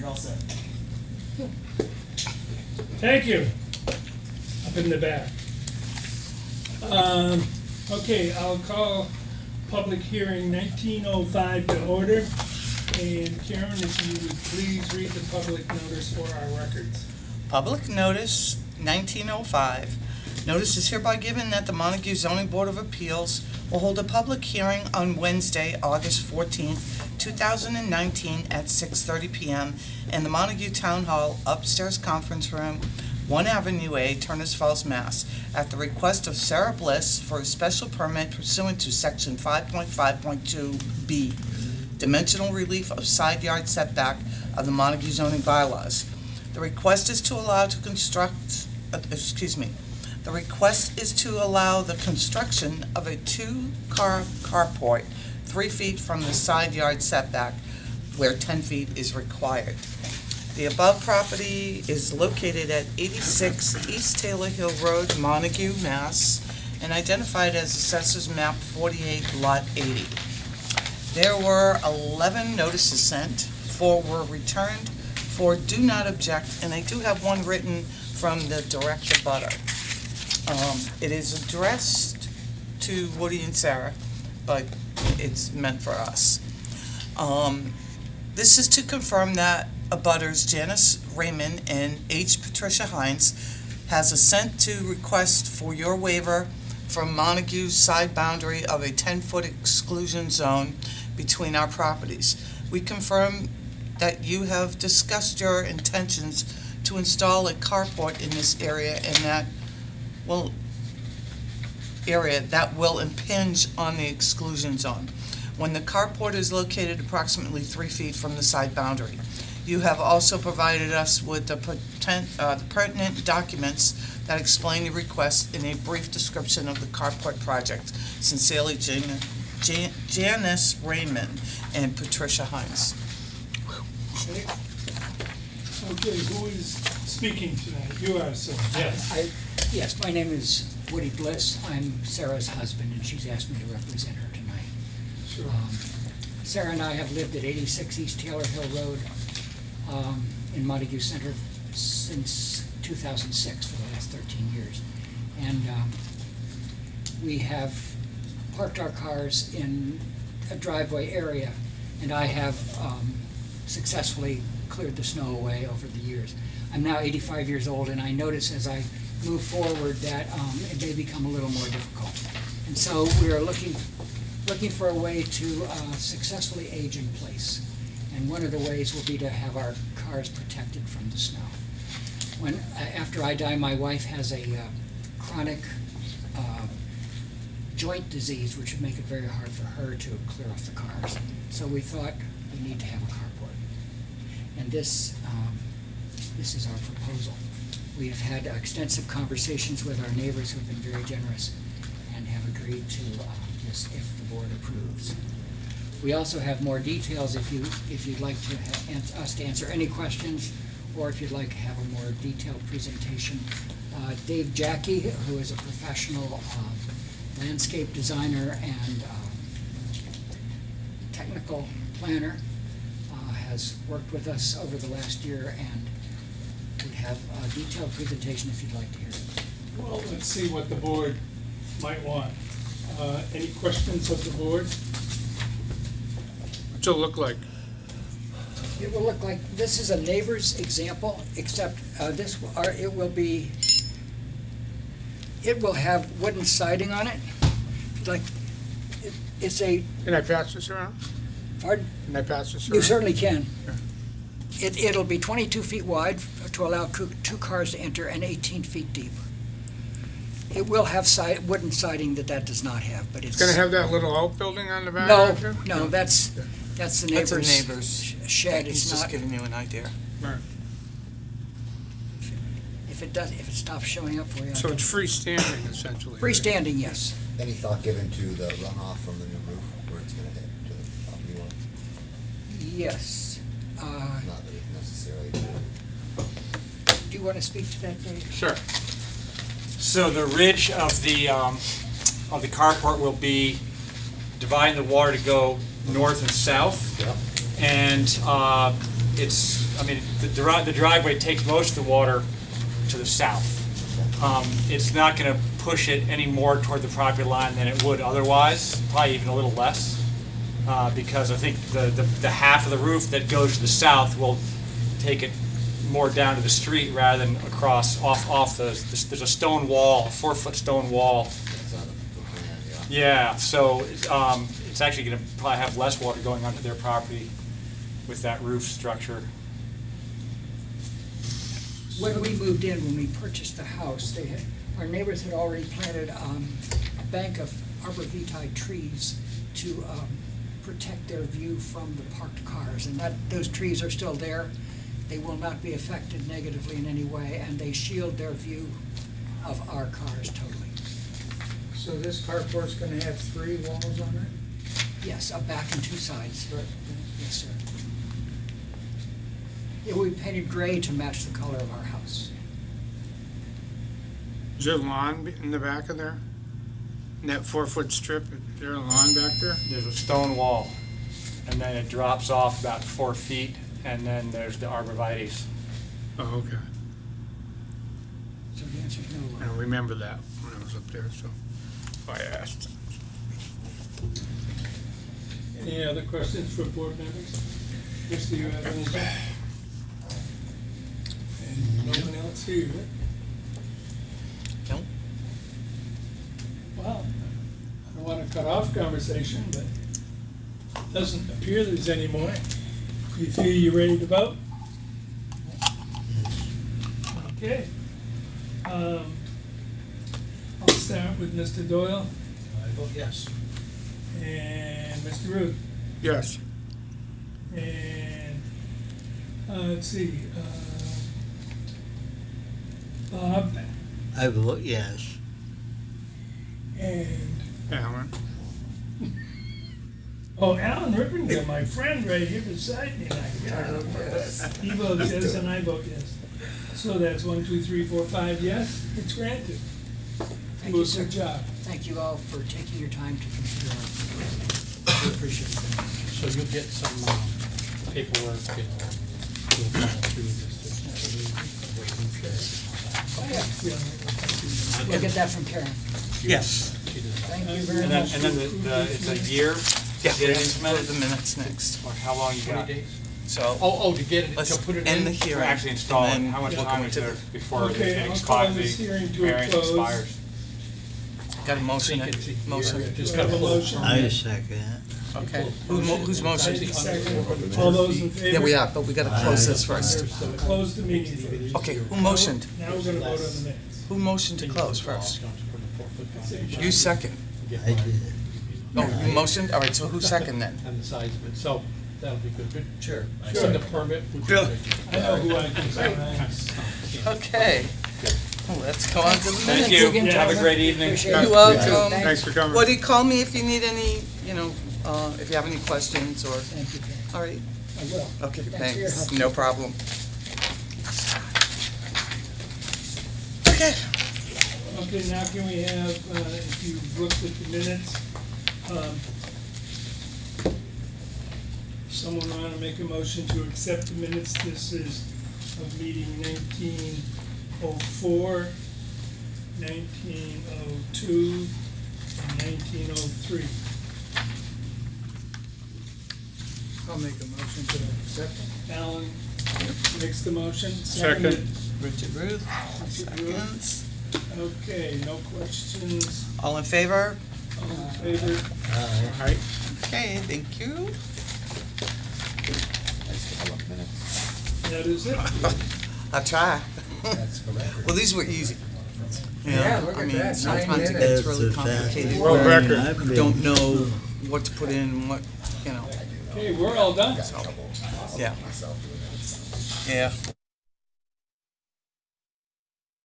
You're all set. Thank you. Up in the back. Okay, I'll call public hearing 1905 to order. And Karen, if you would please read the public notice for our records. Public notice 1905. Notice is hereby given that the Montague Zoning Board of Appeals will hold a public hearing on Wednesday, August 14th, 2019 at 6:30 p.m. in the Montague Town Hall Upstairs Conference Room, 1 Avenue A, Turners Falls, Mass. At the request of Sarah Bliss for a special permit pursuant to Section 5.5.2B, dimensional relief of side yard setback of the Montague zoning bylaws. The request is to allow to construct, the request is to allow the construction of a 2-car carport 3 feet from the side yard setback where 10 feet is required. The above property is located at 86 East Taylor Hill Road, Montague, Mass, and identified as Assessors Map 48, Lot 80. There were 11 notices sent, 4 were returned, 4 do not object, and I do have one written from the direct abutter. It is addressed to Woody and Sarah, but it's meant for us. This is to confirm that abutters Janice Raymond and H. Patricia Hines has assent to request for your waiver from Montague's side boundary of a 10-foot exclusion zone between our properties. We confirm that you have discussed your intentions to install a carport in this area and that will impinge on the exclusion zone when the carport is located approximately 3 feet from the side boundary. You have also provided us with the pertinent documents that explain the request in a brief description of the carport project. Sincerely, Janice Raymond and Patricia Hines. Okay, who is speaking tonight? You are, sir. Yes. Yes, my name is Woody Bliss. I'm Sarah's husband, and she's asked me to represent her tonight. Sure. Sarah and I have lived at 86 East Taylor Hill Road in Montague Center since 2006, for the last 13 years. And we have parked our cars in a driveway area, and I have successfully cleared the snow away over the years. I'm now 85 years old, and I notice as I move forward that it may become a little more difficult. And so we are looking for a way to successfully age in place. And one of the ways will be to have our cars protected from the snow. After I die, my wife has a chronic joint disease, which would make it very hard for her to clear off the cars. So we thought we need to have a carport. And this is our proposal. We have had extensive conversations with our neighbors who have been very generous and have agreed to this if the board approves. We also have more details if you'd like to have us to answer any questions, or if you'd like to have a more detailed presentation. Dave Jackie, who is a professional landscape designer and technical planner, has worked with us over the last year and would have a detailed presentation if you'd like to hear it. Well, let's see what the board might want. Any questions of the board? What's it look like? It will look like, this is a neighbor's example, except it will have wooden siding on it. It's a, Can I pass this around? pardon? Can I pass this around? You certainly can. Yeah. It'll be 22 feet wide to allow 2 cars to enter and 18 feet deep. It will have wooden siding that does not have, but it's... It's going to have that little outbuilding on the back? No, that's the neighbor's, That's a neighbor's shed. He's It's just not, giving you an idea. Right. if it stops showing up for you. So it's freestanding, essentially. Freestanding, yes. Any thought given to the runoff from the new roof, where it's gonna hit to the property line? Yes. Not that it's necessarily. Do you want to speak to that, Dave? Sure. So the ridge of the carport will be dividing the water to go north and south. Yep. And the driveway takes most of the water to the south. It's not gonna push it any more toward the property line than it would otherwise, probably even a little less. Because I think the half of the roof that goes to the south will take it more down to the street rather than across, off there's a stone wall, a 4-foot stone wall. It's on the plan, Yeah, so it's actually gonna probably have less water going onto their property with that roof structure. When we moved in, when we purchased the house, our neighbors had already planted a bank of arborvitae trees to protect their view from the parked cars, and those trees are still there. They will not be affected negatively in any way, and they shield their view of our cars totally. So this carport's gonna have 3 walls on it? Yes, a back and 2 sides. Yes, sir. It will be painted gray to match the color of our house. Is there lawn in the back of there? In that 4-foot strip, is there a lawn back there? There's a stone wall, and then it drops off about 4 feet, and then there's the arborvitaes. Oh, okay. So the answer is no. I don't remember that when I was up there, so I asked. Any other questions for board members? Chris, do you have anything? And no one else here? No? Well, I don't want to cut off conversation, but it doesn't appear there's any more. You feel you're ready to vote? Okay. I'll start with Mr. Doyle I vote yes. and Mr. Ruth. Yes. And, let's see, Bob I vote yes. and, Alan? oh, Alan Rippington, my friend right here beside me. He votes yes and I vote yes. So that's 1, 2, 3, 4, 5 yes, it's granted. Thank Do you, a sir. good job. Thank you all for taking your time to consider our, we appreciate it very much. So you'll get some paperwork and we'll follow through this. I have a feeling We'll get that from Karen. Yes. Thank you very And then, much. and then it's a year to Yeah, get it for implemented, the minutes next. or how long you 20 got? days? So Oh, to get it, let's to put it end the in? hearing. To actually install it, and then how much we'll time go is to there the- before Okay, it I'll expires, call this hearing the to a variance close. expires? Got a motion, I think it's a year. motion. Just We have a gotta pull motion. I second it. Okay. Whose motion? Second. All those in favor? Yeah, we are, but we gotta close this first. Close the meeting first. Okay, who motioned? Now we're gonna vote on the minutes. Who motioned to close first? You second. I did. Oh, you motioned? All right, so who second then? On the size of it, so that'll be good. Good. Sure. Send the permit. which Bill. is- I know who I can say. Okay. Well, let's go on to the Thank minutes. you, have a great evening. Appreciate it. You're welcome. Thanks for coming. Woody, call me if you need any, if you have any questions or, Thank you, Karen. all right. I will. Okay, Thanks for your thanks. help. No problem. Okay. Okay, now can we have, if you've looked at the minutes, someone wanna make a motion to accept the minutes? This is of meeting 1904, 1902, and 1903. I'll make a motion to accept it. Alan makes the motion. Second. Richard Ruth, Richard Ruth. seconds. Okay, no questions. All in favor? All in favor? Aye. Okay, thank you. Nice couple of minutes. That is it. I'll try. That's correct. Well, these were easy. Yeah, look I at mean, that, 9 sometimes it minutes. gets really That's a fast complicated. World where record. I've you Don't been- know what to put in, what, Okay, we're all done. yeah. Yeah.